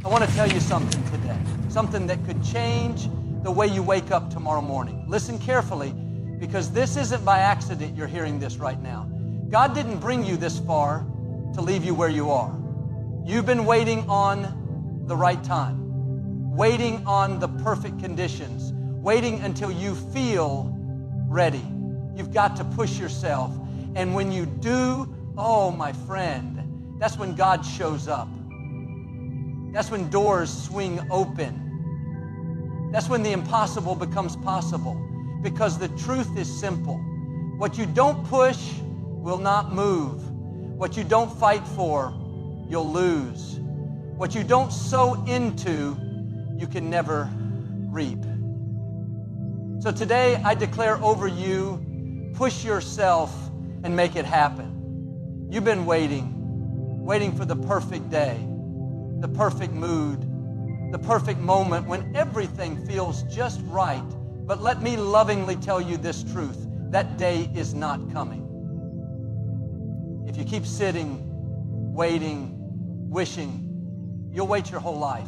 I want to tell you something today, something that could change the way you wake up tomorrow morning. Listen carefully, because this isn't by accident you're hearing this right now. God didn't bring you this far to leave you where you are. You've been waiting on the right time, waiting on the perfect conditions, waiting until you feel ready. You've got to push yourself. And when you do, oh, my friend, that's when God shows up. That's when doors swing open. That's when the impossible becomes possible. Because the truth is simple. What you don't push will not move. What you don't fight for, you'll lose. What you don't sow into, you can never reap. So today I declare over you, push yourself and make it happen. You've been waiting for the perfect day, the perfect mood, the perfect moment when everything feels just right. But let me lovingly tell you this truth. That day is not coming. If you keep sitting, waiting, wishing, you'll wait your whole life.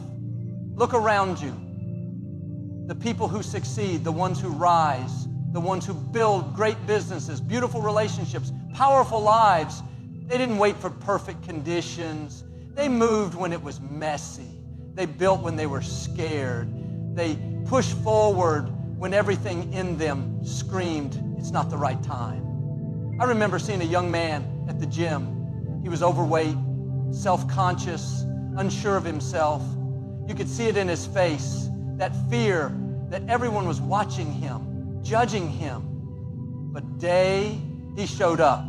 Look around you. The people who succeed, the ones who rise, the ones who build great businesses, beautiful relationships, powerful lives, they didn't wait for perfect conditions. They moved when it was messy. They built when they were scared. They pushed forward when everything in them screamed, it's not the right time. I remember seeing a young man at the gym. He was overweight, self-conscious, unsure of himself. You could see it in his face, that fear that everyone was watching him, judging him. But day he showed up,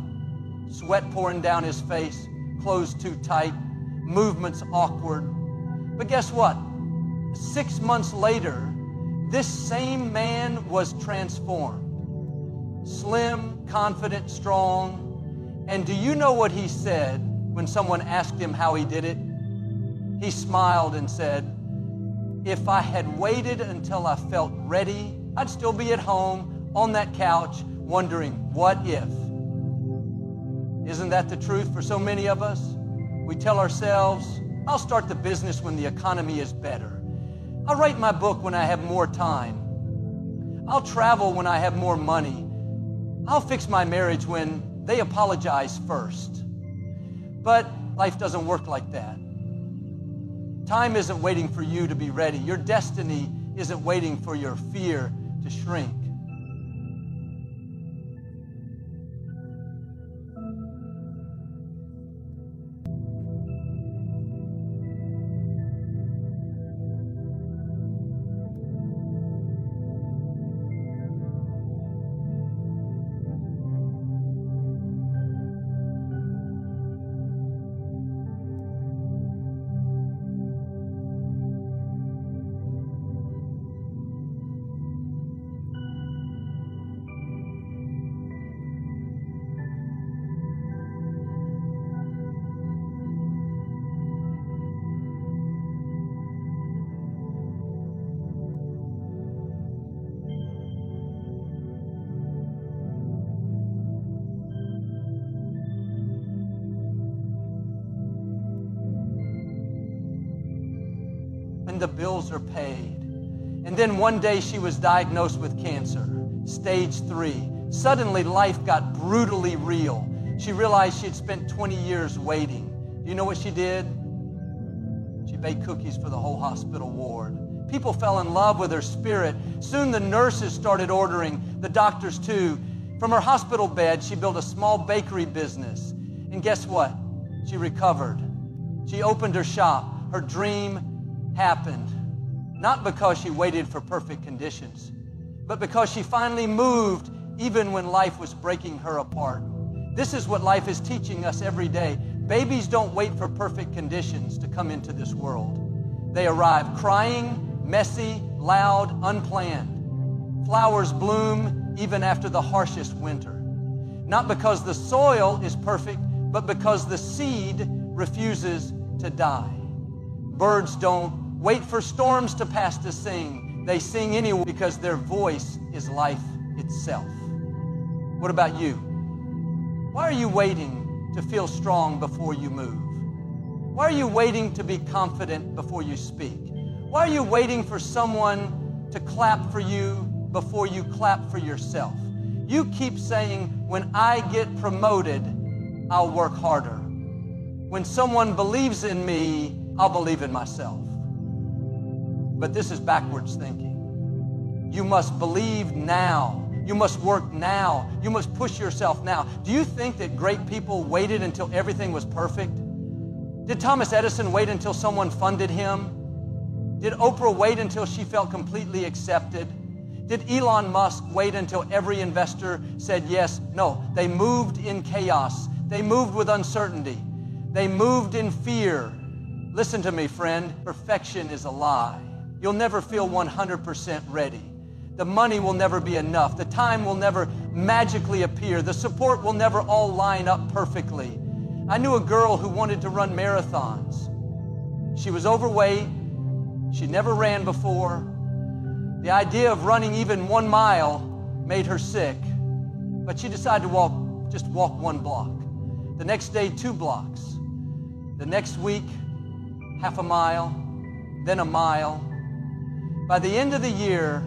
sweat pouring down his face, clothes too tight, movements awkward. But guess what? 6 months later, this same man was transformed. Slim, confident, strong. And do you know what he said when someone asked him how he did it? He smiled and said, if I had waited until I felt ready, I'd still be at home on that couch wondering, what if? Isn't that the truth for so many of us? We tell ourselves, I'll start the business when the economy is better. I'll write my book when I have more time. I'll travel when I have more money. I'll fix my marriage when they apologize first. But life doesn't work like that. Time isn't waiting for you to be ready. Your destiny isn't waiting for your fear to shrink. The bills are paid. And then one day she was diagnosed with cancer, stage 3. Suddenly life got brutally real. She realized she had spent 20 years waiting. Do you know what she did? She baked cookies for the whole hospital ward. People fell in love with her spirit. Soon the nurses started ordering, the doctors too. From her hospital bed, she built a small bakery business. And guess what? She recovered. She opened her shop. Her dream happened, not because she waited for perfect conditions, but because she finally moved even when life was breaking her apart. This is what life is teaching us every day. Babies don't wait for perfect conditions to come into this world. They arrive crying, messy, loud, unplanned. Flowers bloom even after the harshest winter. Not because the soil is perfect, but because the seed refuses to die. Birds don't wait for storms to pass to sing. They sing anyway because their voice is life itself. What about you? Why are you waiting to feel strong before you move? Why are you waiting to be confident before you speak? Why are you waiting for someone to clap for you before you clap for yourself? You keep saying, when I get promoted, I'll work harder. When someone believes in me, I'll believe in myself. But this is backwards thinking. You must believe now. You must work now. You must push yourself now. Do you think that great people waited until everything was perfect? Did Thomas Edison wait until someone funded him? Did Oprah wait until she felt completely accepted? Did Elon Musk wait until every investor said yes? No, they moved in chaos. They moved with uncertainty. They moved in fear. Listen to me, friend. Perfection is a lie. You'll never feel 100% ready. The money will never be enough. The time will never magically appear. The support will never all line up perfectly. I knew a girl who wanted to run marathons. She was overweight. She never ran before. The idea of running even 1 mile made her sick, but she decided to just walk 1 block. The next day, 2 blocks. The next week, half a mile, then a mile. By the end of the year,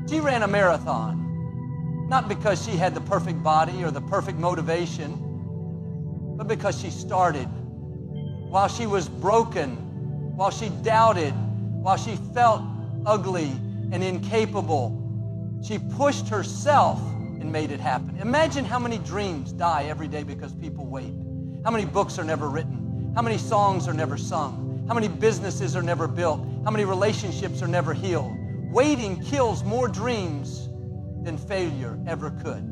she ran a marathon, not because she had the perfect body or the perfect motivation, but because she started. While she was broken, while she doubted, while she felt ugly and incapable, she pushed herself and made it happen. Imagine how many dreams die every day because people wait. How many books are never written? How many songs are never sung? How many businesses are never built? How many relationships are never healed? Waiting kills more dreams than failure ever could.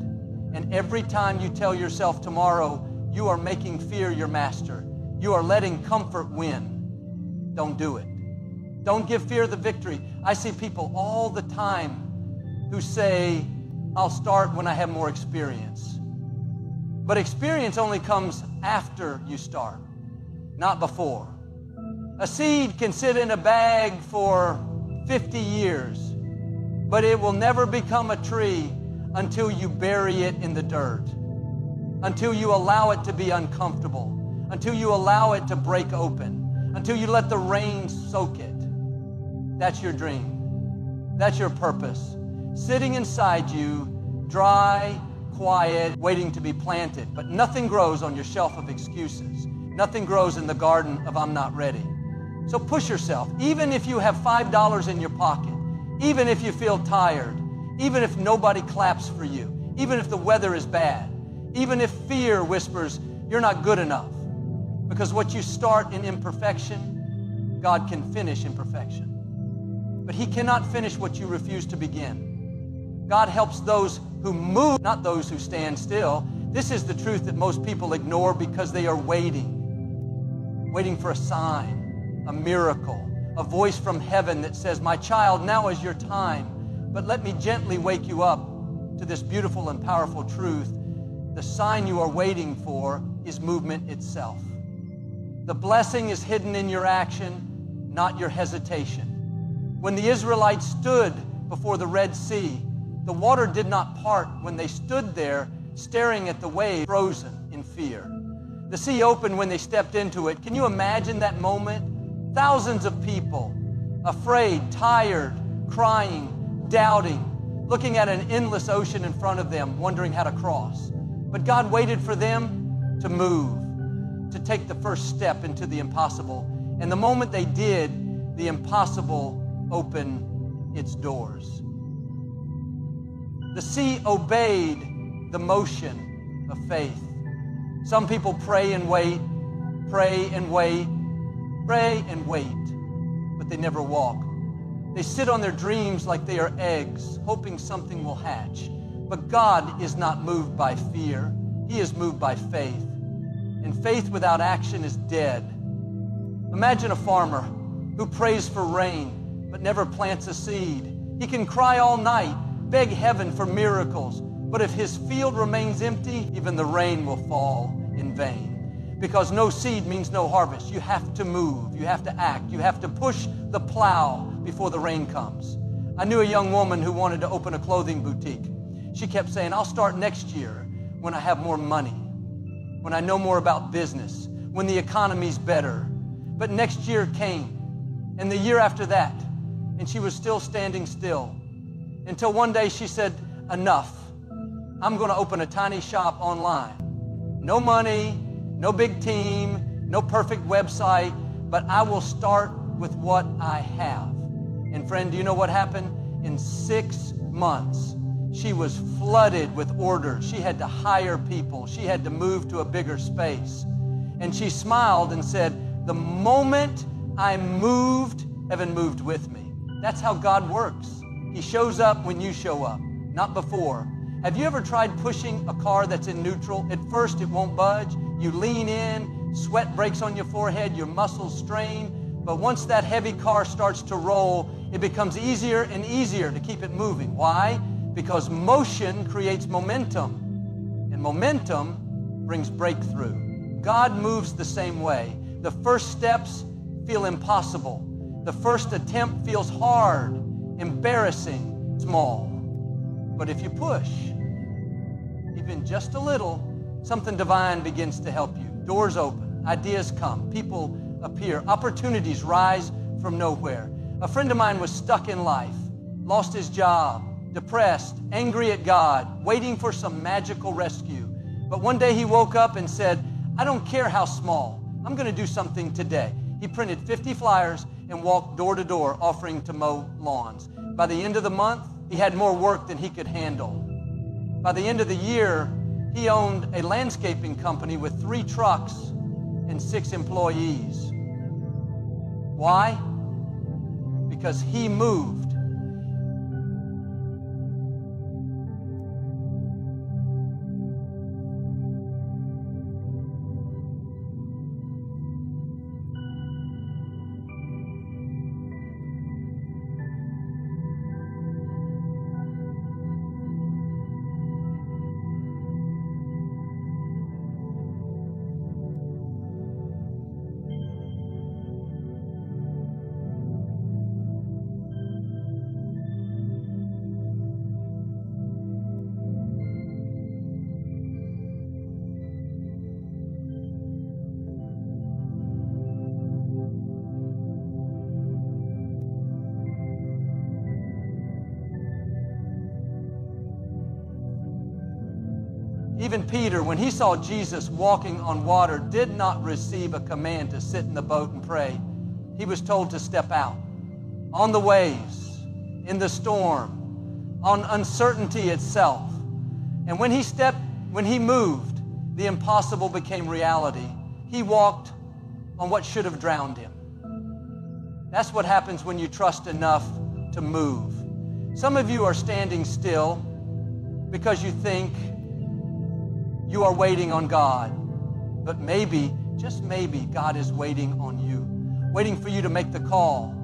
And every time you tell yourself tomorrow, you are making fear your master. You are letting comfort win. Don't do it. Don't give fear the victory. I see people all the time who say, I'll start when I have more experience. But experience only comes after you start, not before. A seed can sit in a bag for 50 years, but it will never become a tree until you bury it in the dirt, until you allow it to be uncomfortable, until you allow it to break open, until you let the rain soak it. That's your dream. That's your purpose. Sitting inside you, dry, quiet, waiting to be planted. But nothing grows on your shelf of excuses. Nothing grows in the garden of I'm not ready. So push yourself. Even if you have $5 in your pocket, even if you feel tired, even if nobody claps for you, even if the weather is bad, even if fear whispers, you're not good enough. Because what you start in imperfection, God can finish in perfection. But He cannot finish what you refuse to begin. God helps those who move, not those who stand still. This is the truth that most people ignore because they are waiting for a sign, a miracle, a voice from heaven that says, my child, now is your time. But let me gently wake you up to this beautiful and powerful truth. The sign you are waiting for is movement itself. The blessing is hidden in your action, not your hesitation. When the Israelites stood before the Red Sea, the water did not part when they stood there staring at the wave, frozen in fear. The sea opened when they stepped into it. Can you imagine that moment? Thousands of people, afraid, tired, crying, doubting, looking at an endless ocean in front of them, wondering how to cross. But God waited for them to move, to take the first step into the impossible. And the moment they did, the impossible opened its doors. The sea obeyed the motion of faith. Some people pray and wait, pray and wait, pray and wait, but they never walk. They sit on their dreams like they are eggs, hoping something will hatch. But God is not moved by fear. He is moved by faith. And faith without action is dead. Imagine a farmer who prays for rain but never plants a seed. He can cry all night, beg heaven for miracles, but if his field remains empty, even the rain will fall in vain. Because no seed means no harvest. You have to move. You have to act. You have to push the plow before the rain comes. I knew a young woman who wanted to open a clothing boutique. She kept saying, I'll start next year when I have more money, when I know more about business, when the economy's better. But next year came, and the year after that, and she was still standing still. Until one day she said, enough. I'm going to open a tiny shop online. No money, no big team, no perfect website, but I will start with what I have. And friend, do you know what happened? In 6 months, she was flooded with orders. She had to hire people. She had to move to a bigger space. And she smiled and said, the moment I moved, heaven moved with me. That's how God works. He shows up when you show up, not before. Have you ever tried pushing a car that's in neutral? At first, it won't budge. You lean in, sweat breaks on your forehead, your muscles strain. But once that heavy car starts to roll, it becomes easier and easier to keep it moving. Why? Because motion creates momentum, and momentum brings breakthrough. God moves the same way. The first steps feel impossible. The first attempt feels hard, embarrassing, small. But if you push, even just a little, something divine begins to help you. Doors open, ideas come, people appear, opportunities rise from nowhere. A friend of mine was stuck in life, lost his job, depressed, angry at God, waiting for some magical rescue. But one day he woke up and said, I don't care how small, I'm going to do something today. He printed 50 flyers and walked door to door offering to mow lawns. By the end of the month, he had more work than he could handle. By the end of the year, he owned a landscaping company with 3 trucks and 6 employees. Why? Because he moved. Even Peter, when he saw Jesus walking on water, did not receive a command to sit in the boat and pray. He was told to step out on the waves, in the storm, on uncertainty itself. And when he moved, the impossible became reality. He walked on what should have drowned him. That's what happens when you trust enough to move. Some of you are standing still because you think you are waiting on God. But maybe, just maybe, God is waiting on you, waiting for you to make the call,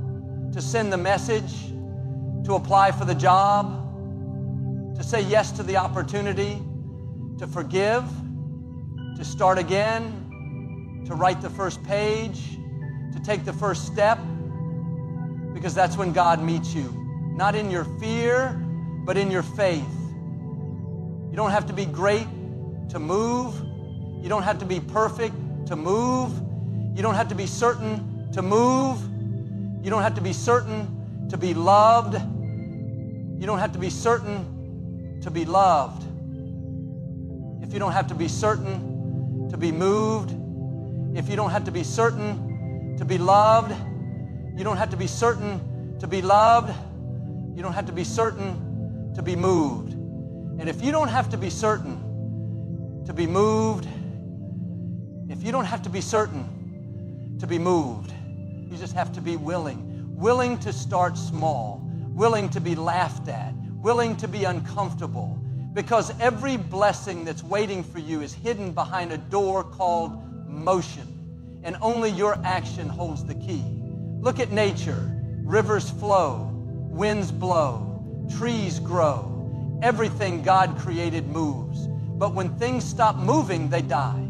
to send the message, to apply for the job, to say yes to the opportunity, to forgive, to start again, to write the first page, to take the first step, because that's when God meets you. Not in your fear, but in your faith. You don't have to be great to move. You don't have to be perfect to move. You don't have to be certain to move. You don't have to be certain to be loved. You don't have to be certain to be loved. If you don't have to be certain to be moved, if you don't have to be certain to be loved, you don't have to be certain to be loved, you don't have to be certain to be moved. And if you don't have to be certain to be moved, if you don't have to be certain to be moved, you just have to be willing to start small, willing to be laughed at, willing to be uncomfortable, because every blessing that's waiting for you is hidden behind a door called motion, and only your action holds the key. Look at nature. Rivers flow, winds blow, trees grow. Everything God created moves. But when things stop moving, they die.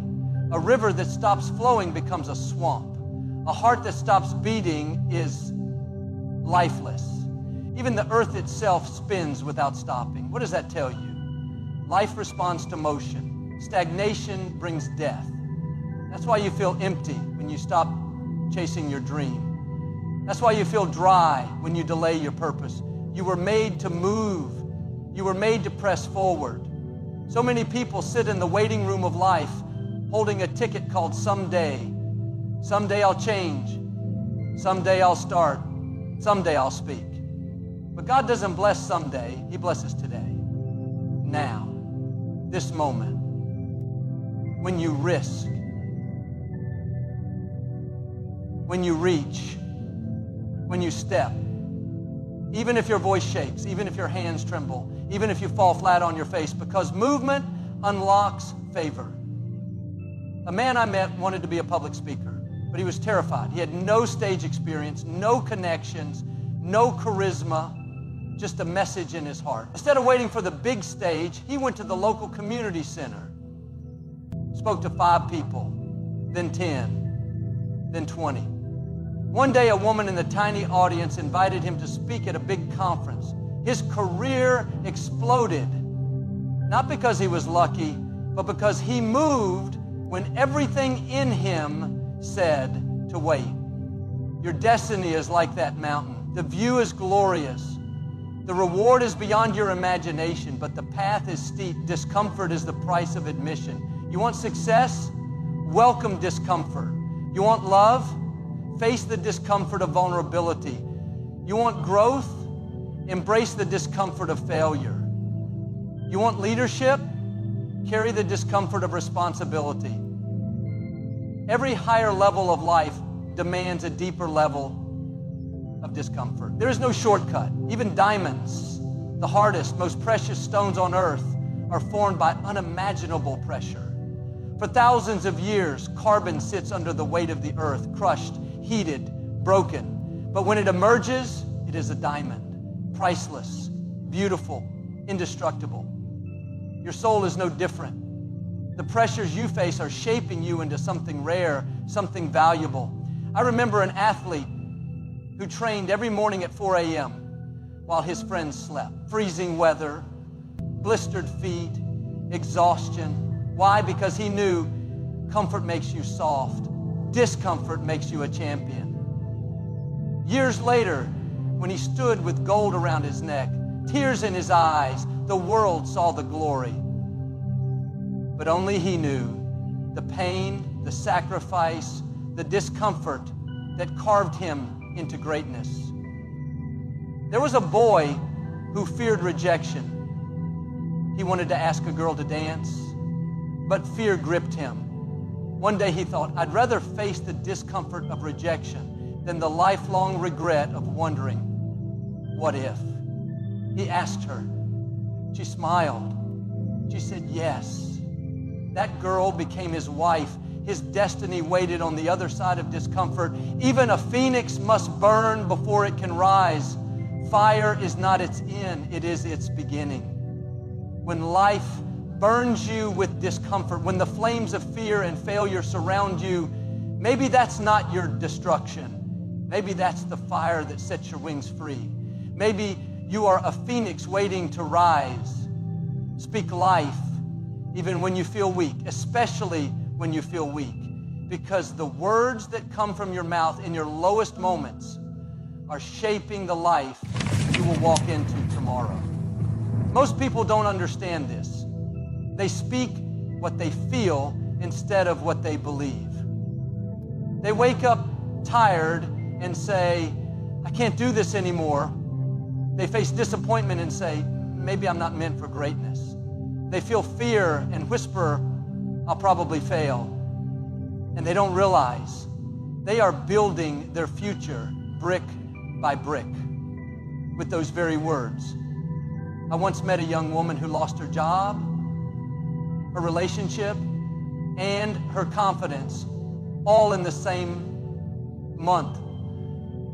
A river that stops flowing becomes a swamp. A heart that stops beating is lifeless. Even the earth itself spins without stopping. What does that tell you? Life responds to motion. Stagnation brings death. That's why you feel empty when you stop chasing your dream. That's why you feel dry when you delay your purpose. You were made to move. You were made to press forward. So many people sit in the waiting room of life holding a ticket called someday. Someday I'll change. Someday I'll start. Someday I'll speak. But God doesn't bless someday. He blesses today. Now. This moment. When you risk. When you reach. When you step. Even if your voice shakes. Even if your hands tremble. Even if you fall flat on your face. Because movement unlocks favor. A man I met wanted to be a public speaker. But he was terrified. He had no stage experience, no connections, no charisma, just a message in his heart. Instead of waiting for the big stage, he went to the local community center, spoke to 5 people, then 10, then 20. One day, a woman in the tiny audience invited him to speak at a big conference. His career exploded, not because he was lucky, but because he moved when everything in him said to wait. Your destiny is like that mountain. The view is glorious. The reward is beyond your imagination, but the path is steep. Discomfort is the price of admission. You want success? Welcome discomfort. You want love? Face the discomfort of vulnerability. You want growth? Embrace the discomfort of failure. You want leadership? Carry the discomfort of responsibility. Every higher level of life demands a deeper level of discomfort. There is no shortcut. Even diamonds, the hardest, most precious stones on earth, are formed by unimaginable pressure. For thousands of years, carbon sits under the weight of the earth, crushed, heated, broken. But when it emerges, it is a diamond, priceless, beautiful, indestructible. Your soul is no different. The pressures you face are shaping you into something rare, something valuable. I remember an athlete who trained every morning at 4 a.m. while his friends slept. Freezing weather, blistered feet, exhaustion. Why? Because he knew comfort makes you soft. Discomfort makes you a champion. Years later, when he stood with gold around his neck, tears in his eyes, the world saw the glory. But only he knew the pain, the sacrifice, the discomfort that carved him into greatness. There was a boy who feared rejection. He wanted to ask a girl to dance, but fear gripped him. One day he thought, I'd rather face the discomfort of rejection than the lifelong regret of wondering, what if? He asked her. She smiled. She said, yes. That girl became his wife. His destiny waited on the other side of discomfort. Even a phoenix must burn before it can rise. Fire is not its end, it is its beginning. When life burns you with discomfort, when the flames of fear and failure surround you, maybe that's not your destruction. Maybe that's the fire that sets your wings free. Maybe you are a phoenix waiting to rise. Speak life. Even when you feel weak, especially when you feel weak, because the words that come from your mouth in your lowest moments are shaping the life you will walk into tomorrow. Most people don't understand this. They speak what they feel instead of what they believe. They wake up tired and say, I can't do this anymore. They face disappointment and say, maybe I'm not meant for greatness. They feel fear and whisper, I'll probably fail. And they don't realize they are building their future brick by brick with those very words. I once met a young woman who lost her job, her relationship, and her confidence all in the same month.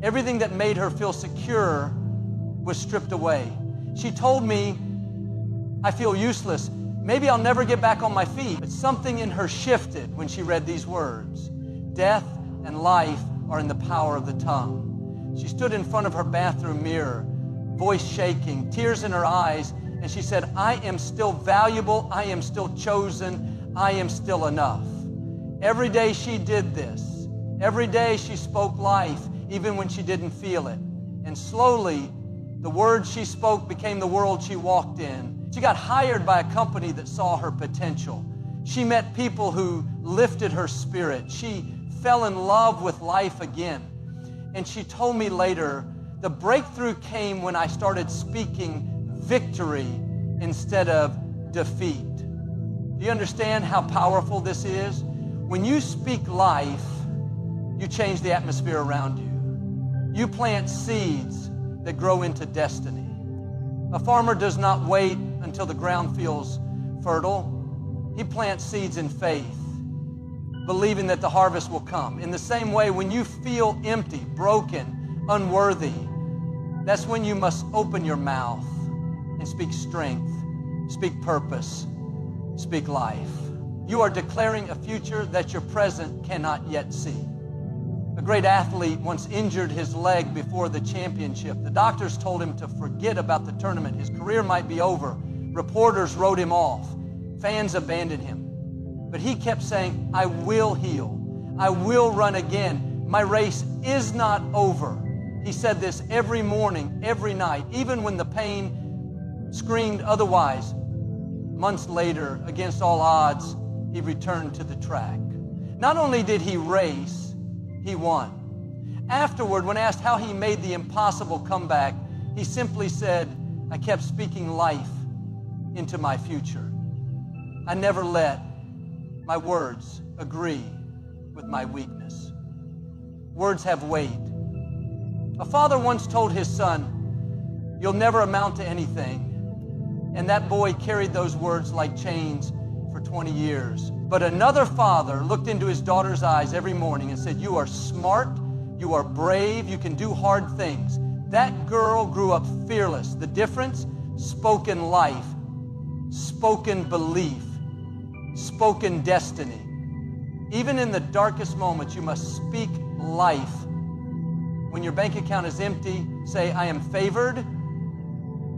Everything that made her feel secure was stripped away. She told me, I feel useless. Maybe I'll never get back on my feet. But something in her shifted when she read these words. Death and life are in the power of the tongue. She stood in front of her bathroom mirror, voice shaking, tears in her eyes, and she said, I am still valuable, I am still chosen, I am still enough. Every day she did this, Every day she spoke life, even when she didn't feel it. And slowly, the words she spoke became the world she walked in. She got hired by a company that saw her potential. She met people who lifted her spirit. She fell in love with life again. And she told me later, the breakthrough came when I started speaking victory instead of defeat. Do you understand how powerful this is? When you speak life, you change the atmosphere around you. You plant seeds that grow into destiny. A farmer does not wait until the ground feels fertile. He plants seeds in faith, believing that the harvest will come. In the same way, when you feel empty, broken, unworthy, that's when you must open your mouth and speak strength, speak purpose, speak life. You are declaring a future that your present cannot yet see. A great athlete once injured his leg before the championship. The doctors told him to forget about the tournament. His career might be over. Reporters wrote him off. Fans abandoned him. But he kept saying, I will heal. I will run again. My race is not over. He said this every morning, every night, even when the pain screamed otherwise. Months later, against all odds, he returned to the track. Not only did he race, he won. Afterward, when asked how he made the impossible comeback, he simply said, I kept speaking life into my future. I never let my words agree with my weakness. Words have weight. A father once told his son, you'll never amount to anything. And that boy carried those words like chains for 20 years. But another father looked into his daughter's eyes every morning and said, you are smart, you are brave, you can do hard things. That girl grew up fearless. The difference? Spoken life, spoken belief, spoken destiny. Even in the darkest moments, you must speak life. When your bank account is empty, say, I am favored.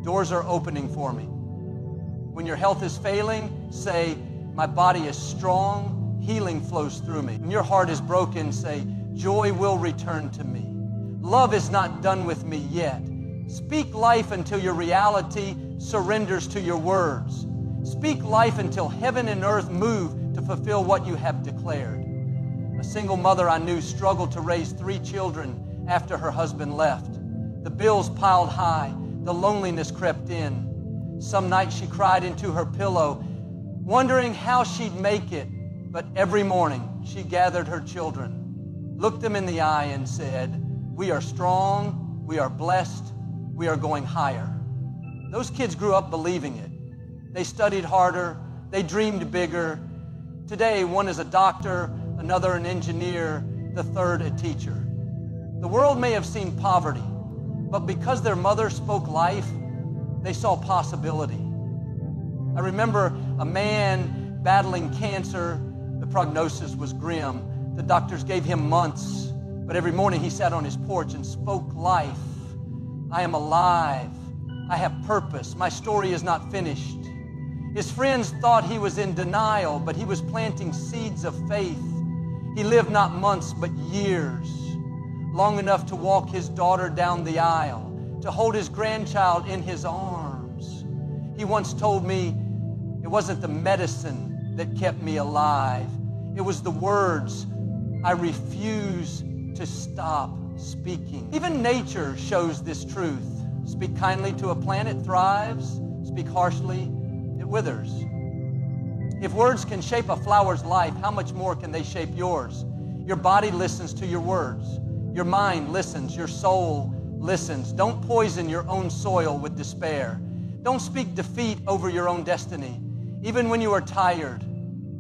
Doors are opening for me. When your health is failing, say, my body is strong, healing flows through me. When your heart is broken, say, joy will return to me. Love is not done with me yet. Speak life until your reality surrenders to your words. Speak life until heaven and earth move to fulfill what you have declared. A single mother I knew struggled to raise 3 children after her husband left. The bills piled high. The loneliness crept in. Some nights she cried into her pillow, wondering how she'd make it. But every morning she gathered her children, looked them in the eye and said, we are strong, we are blessed, we are going higher. Those kids grew up believing it. They studied harder, they dreamed bigger. Today, one is a doctor, another an engineer, the third a teacher. The world may have seen poverty, but because their mother spoke life, they saw possibility. I remember a man battling cancer. The prognosis was grim. The doctors gave him months, but every morning he sat on his porch and spoke life. I am alive. I have purpose. My story is not finished. His friends thought he was in denial, but he was planting seeds of faith. He lived not months, but years, long enough to walk his daughter down the aisle, to hold his grandchild in his arms. He once told me, it wasn't the medicine that kept me alive. It was the words, I refuse to stop speaking. Even nature shows this truth. Speak kindly to a plant, it thrives. Speak harshly, it withers. If words can shape a flower's life, how much more can they shape yours? Your body listens to your words. Your mind listens. Your soul listens. Don't poison your own soil with despair. Don't speak defeat over your own destiny. Even when you are tired,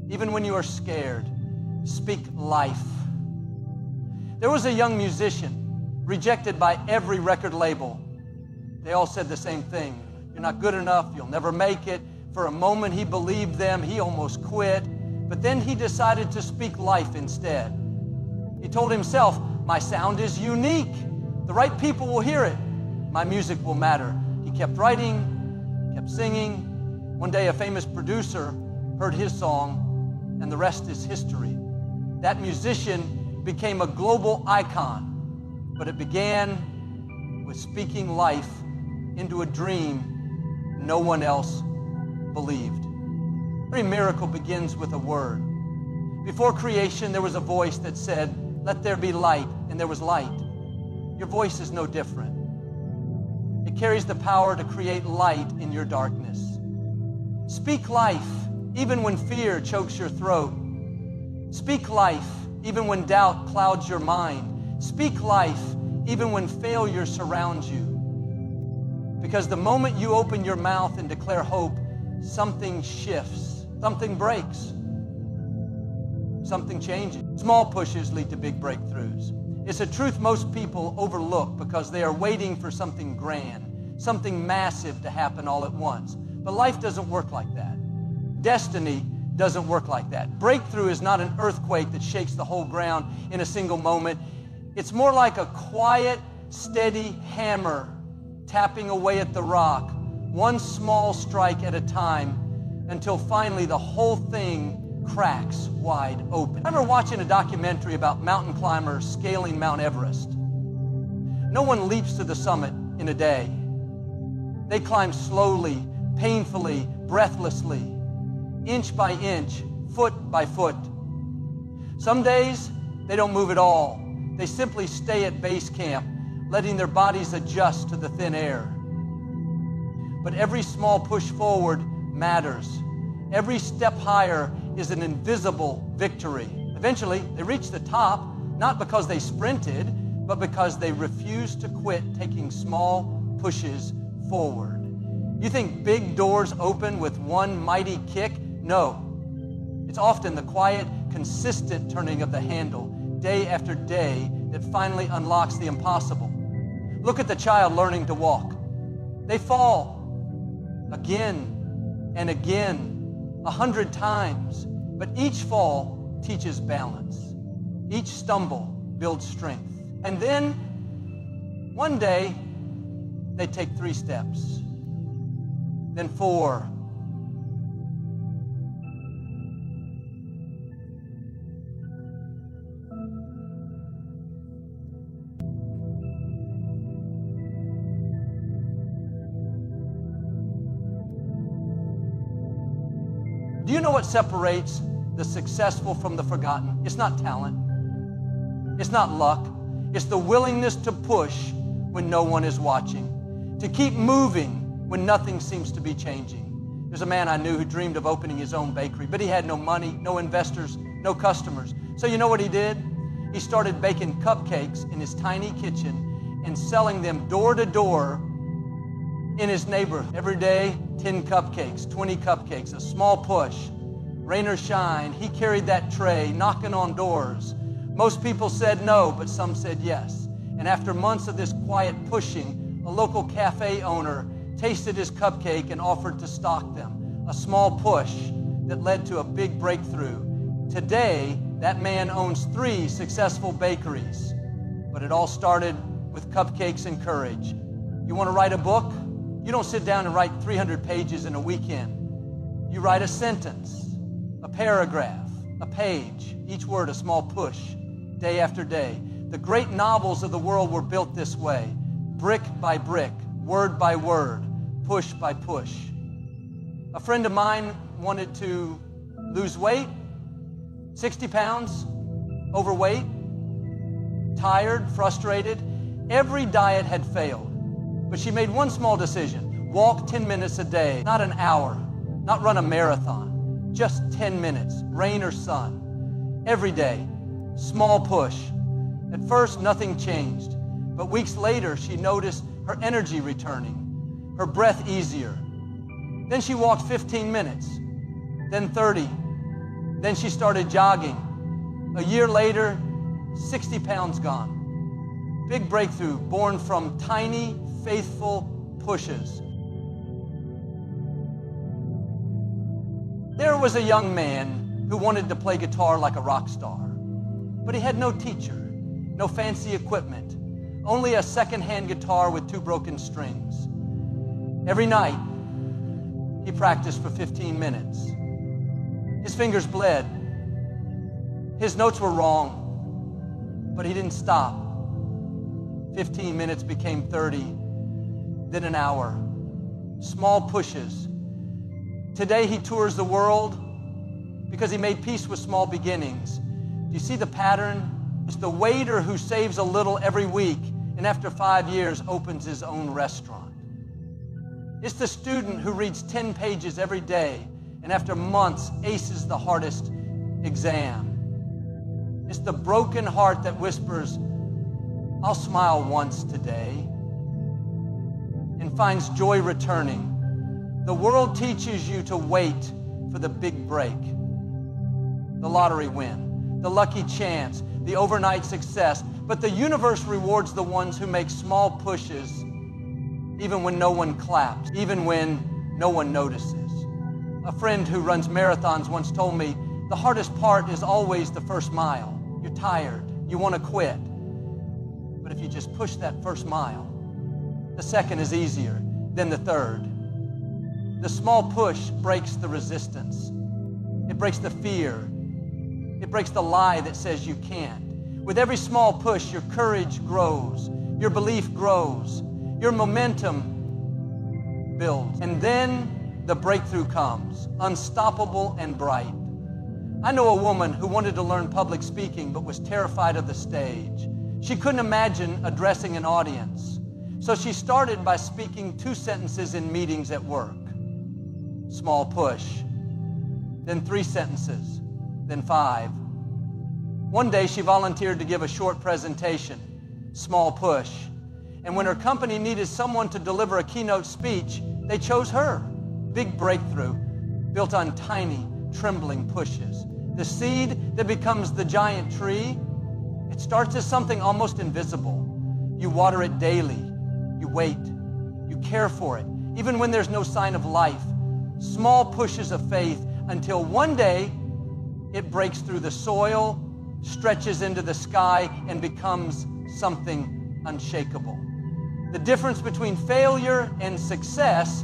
even when you are scared, speak life. There was a young musician rejected by every record label. They all said the same thing. You're not good enough. You'll never make it. For a moment, he believed them. He almost quit. But then he decided to speak life instead. He told himself, my sound is unique. The right people will hear it. My music will matter. He kept writing, kept singing. One day, a famous producer heard his song, and the rest is history. That musician became a global icon, but it began with speaking life into a dream no one else believed. Every miracle begins with a word. Before creation, there was a voice that said, "Let there be light," and there was light. Your voice is no different. It carries the power to create light in your darkness. Speak life, even when fear chokes your throat. Speak life, even when doubt clouds your mind. Speak life, even when failure surrounds you. Because the moment you open your mouth and declare hope, something shifts, something breaks, something changes. Small pushes lead to big breakthroughs. It's a truth most people overlook because they are waiting for something grand, something massive to happen all at once. But life doesn't work like that. Destiny doesn't work like that. Breakthrough is not an earthquake that shakes the whole ground in a single moment. It's more like a quiet, steady hammer tapping away at the rock, one small strike at a time, until finally the whole thing cracks wide open. I remember watching a documentary about mountain climbers scaling Mount Everest. No one leaps to the summit in a day. They climb slowly, painfully, breathlessly, inch by inch, foot by foot. Some days, they don't move at all. They simply stay at base camp, letting their bodies adjust to the thin air. But every small push forward matters. Every step higher is an invisible victory. Eventually, they reach the top, not because they sprinted, but because they refused to quit taking small pushes forward. You think big doors open with one mighty kick? No. It's often the quiet, consistent turning of the handle, day after day, that finally unlocks the impossible. Look at the child learning to walk. They fall again and again, 100 times, but each fall teaches balance. Each stumble builds strength. And then, one day, they take 3 steps, then 4. Do you know what separates the successful from the forgotten? It's not talent. It's not luck. It's the willingness to push when no one is watching, to keep moving when nothing seems to be changing. There's a man I knew who dreamed of opening his own bakery, but he had no money, no investors, no customers. So you know what he did? He started baking cupcakes in his tiny kitchen and selling them door to door in his neighborhood. Every day, 10 cupcakes, 20 cupcakes, a small push. Rain or shine, he carried that tray, knocking on doors. Most people said no, but some said yes. And after months of this quiet pushing, a local cafe owner tasted his cupcake and offered to stock them. A small push that led to a big breakthrough. Today, that man owns 3 successful bakeries. But it all started with cupcakes and courage. You want to write a book? You don't sit down and write 300 pages in a weekend. You write a sentence, a paragraph, a page, each word a small push, day after day. The great novels of the world were built this way, brick by brick, word by word, push by push. A friend of mine wanted to lose weight, 60 pounds, overweight, tired, frustrated. Every diet had failed. But she made one small decision. Walk 10 minutes a day, not an hour, not run a marathon, just 10 minutes, rain or sun, every day, small push. At first, nothing changed, but weeks later, she noticed her energy returning, her breath easier. Then she walked 15 minutes, then 30. Then she started jogging. A year later, 60 pounds gone. Big breakthrough born from tiny, faithful pushes. There was a young man who wanted to play guitar like a rock star, but he had no teacher, no fancy equipment, only a second-hand guitar with 2 broken strings. Every night, he practiced for 15 minutes. His fingers bled. His notes were wrong. But he didn't stop. 15 minutes became 30, then an hour. Small pushes. Today he tours the world because he made peace with small beginnings. Do you see the pattern? It's the waiter who saves a little every week and after 5 years opens his own restaurant. It's the student who reads 10 pages every day and after months aces the hardest exam. It's the broken heart that whispers, I'll smile once today, and finds joy returning. The world teaches you to wait for the big break, the lottery win, the lucky chance, the overnight success. But the universe rewards the ones who make small pushes, even when no one claps, even when no one notices. A friend who runs marathons once told me, the hardest part is always the first mile. You're tired, you want to quit. But if you just push that first mile, the second is easier than the third. The small push breaks the resistance. It breaks the fear. It breaks the lie that says you can't. With every small push, your courage grows, your belief grows, your momentum builds. And then the breakthrough comes, unstoppable and bright. I know a woman who wanted to learn public speaking but was terrified of the stage. She couldn't imagine addressing an audience. So she started by speaking 2 sentences in meetings at work. Small push. Then 3 sentences. Then 5. One day she volunteered to give a short presentation. Small push. And when her company needed someone to deliver a keynote speech, they chose her. Big breakthrough built on tiny, trembling pushes. The seed that becomes the giant tree, it starts as something almost invisible. You water it daily. You wait. You care for it, even when there's no sign of life. Small pushes of faith until one day it breaks through the soil, stretches into the sky, and becomes something unshakable. The difference between failure and success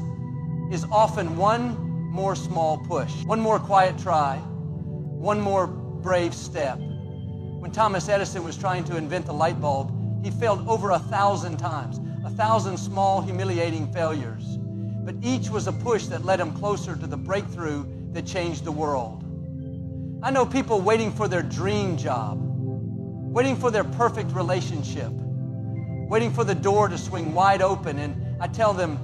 is often one more small push, one more quiet try, one more brave step. When Thomas Edison was trying to invent the light bulb, he failed over 1,000 times, 1,000 small, humiliating failures. But each was a push that led him closer to the breakthrough that changed the world. I know people waiting for their dream job, waiting for their perfect relationship, waiting for the door to swing wide open, and I tell them,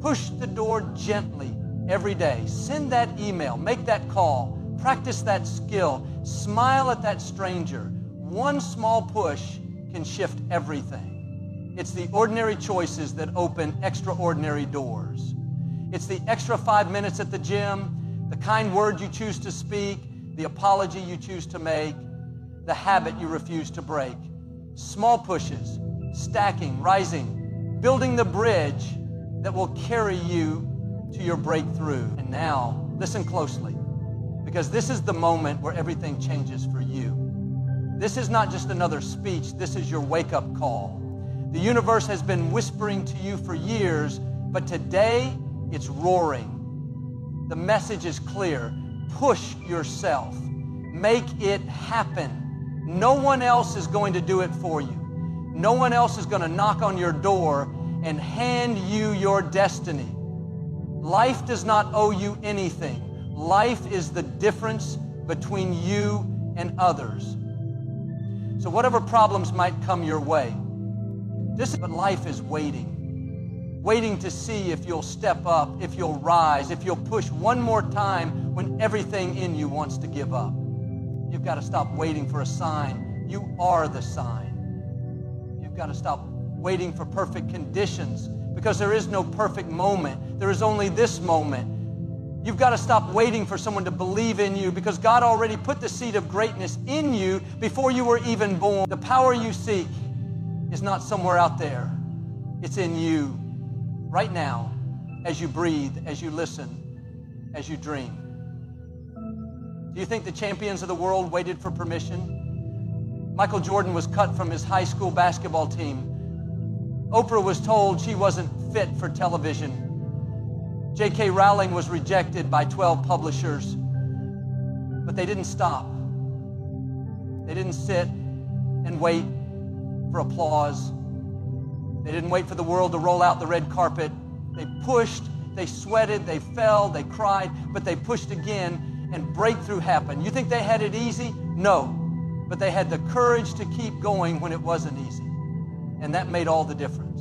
push the door gently every day. Send that email, make that call, practice that skill, smile at that stranger. One small push can shift everything. It's the ordinary choices that open extraordinary doors. It's the extra 5 minutes at the gym, the kind word you choose to speak, the apology you choose to make, the habit you refuse to break. Small pushes, stacking, rising, building the bridge that will carry you to your breakthrough. And now, listen closely, because this is the moment where everything changes for you. This is not just another speech, this is your wake-up call. The universe has been whispering to you for years, but today it's roaring. The message is clear. Push yourself. Make it happen. No one else is going to do it for you. No one else is going to knock on your door and hand you your destiny. Life does not owe you anything. Life is the difference between you and others. So whatever problems might come your way, but life is waiting to see if you'll step up, if you'll rise, if you'll push one more time when everything in you wants to give up. You've got to stop waiting for a sign. You are the sign. You've got to stop waiting for perfect conditions, because there is no perfect moment. There is only this moment. You've got to stop waiting for someone to believe in you, because God already put the seed of greatness in you before you were even born. The power you seek is not somewhere out there. It's in you right now, as you breathe, as you listen, as you dream. Do you think the champions of the world waited for permission? Michael Jordan was cut from his high school basketball team. Oprah was told she wasn't fit for television. J.K. Rowling was rejected by 12 publishers. But they didn't stop. They didn't sit. and wait for applause. They didn't wait for the world to roll out the red carpet. They pushed, they sweated, they fell, they cried, but they pushed again, and breakthrough happened. You think they had it easy? No. But they had the courage to keep going when it wasn't easy. And that made all the difference.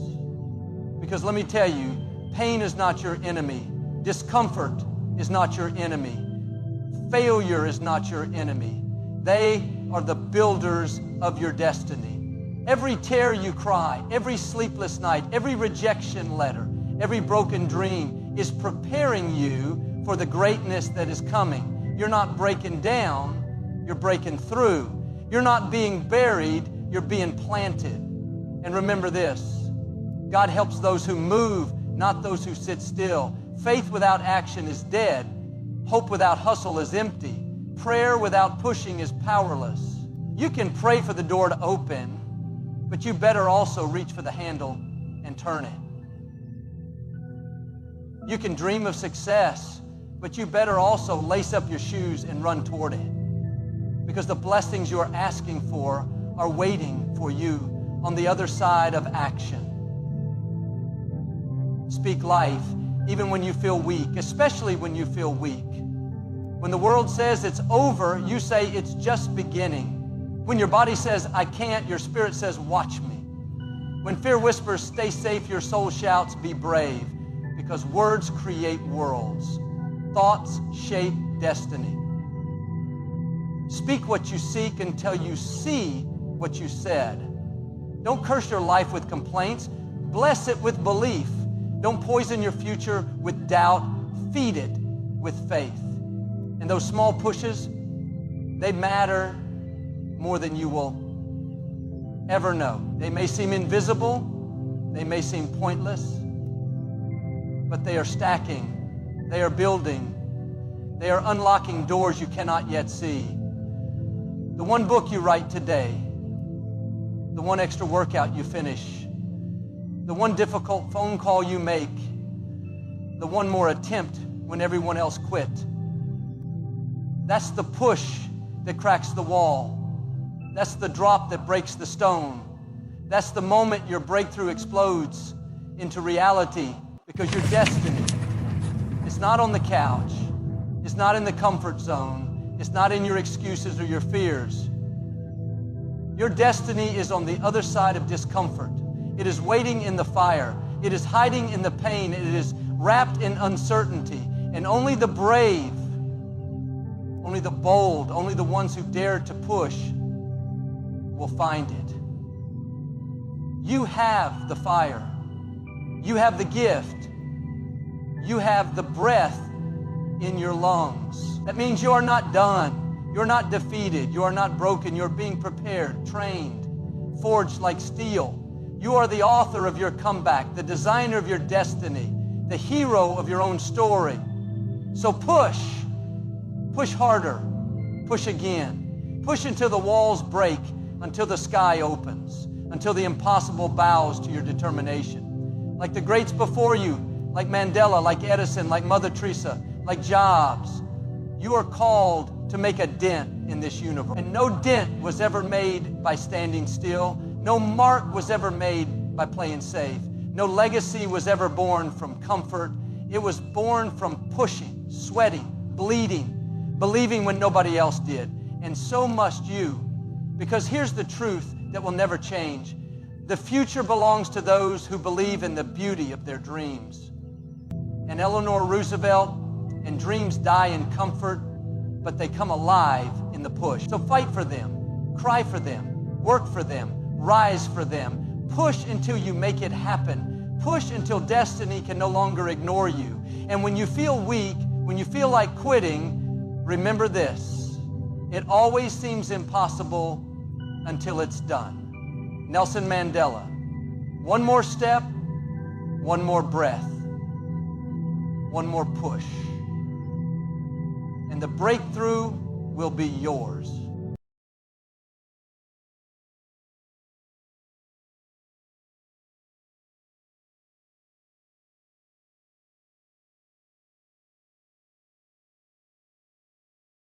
Because let me tell you, pain is not your enemy. Discomfort is not your enemy. Failure is not your enemy. They are the builders of your destiny. Every tear you cry, every sleepless night, every rejection letter, every broken dream is preparing you for the greatness that is coming. You're not breaking down, you're breaking through. You're not being buried, you're being planted. And remember this, God helps those who move, not those who sit still. Faith without action is dead. Hope without hustle is empty. Prayer without pushing is powerless. You can pray for the door to open, but you better also reach for the handle and turn it. You can dream of success, but you better also lace up your shoes and run toward it. Because the blessings you are asking for are waiting for you on the other side of action. Speak life even when you feel weak, especially when you feel weak. When the world says it's over, you say it's just beginning. When your body says, I can't, your spirit says, watch me. When fear whispers, stay safe, your soul shouts, be brave. Because words create worlds. Thoughts shape destiny. Speak what you seek until you see what you said. Don't curse your life with complaints. Bless it with belief. Don't poison your future with doubt. Feed it with faith. And those small pushes, they matter more than you will ever know. They may seem invisible, they may seem pointless, but they are stacking, they are building, they are unlocking doors you cannot yet see. The one book you write today, the one extra workout you finish, the one difficult phone call you make, the one more attempt when everyone else quit. That's the push that cracks the wall. That's the drop that breaks the stone. That's the moment your breakthrough explodes into reality, because your destiny is not on the couch. It's not in the comfort zone. It's not in your excuses or your fears. Your destiny is on the other side of discomfort. It is waiting in the fire. It is hiding in the pain. It is wrapped in uncertainty. And only the brave, only the bold, only the ones who dare to push will find it. You have the fire. You have the gift. You have the breath in your lungs. That means you are not done. You're not defeated. You are not broken. You're being prepared, trained, forged like steel. You are the author of your comeback, the designer of your destiny, the hero of your own story. So push. Push harder. Push again. Push until the walls break, until the sky opens, until the impossible bows to your determination. Like the greats before you, like Mandela, like Edison, like Mother Teresa, like Jobs, you are called to make a dent in this universe. And no dent was ever made by standing still. No mark was ever made by playing safe. No legacy was ever born from comfort. It was born from pushing, sweating, bleeding, believing when nobody else did. And so must you. Because here's the truth that will never change. The future belongs to those who believe in the beauty of their dreams. And Eleanor Roosevelt, and dreams die in comfort, but they come alive in the push. So fight for them, cry for them, work for them, rise for them. Push until you make it happen. Push until destiny can no longer ignore you. And when you feel weak, when you feel like quitting, remember this: it always seems impossible until it's done. Nelson Mandela. One more step, one more breath, one more push, and the breakthrough will be yours.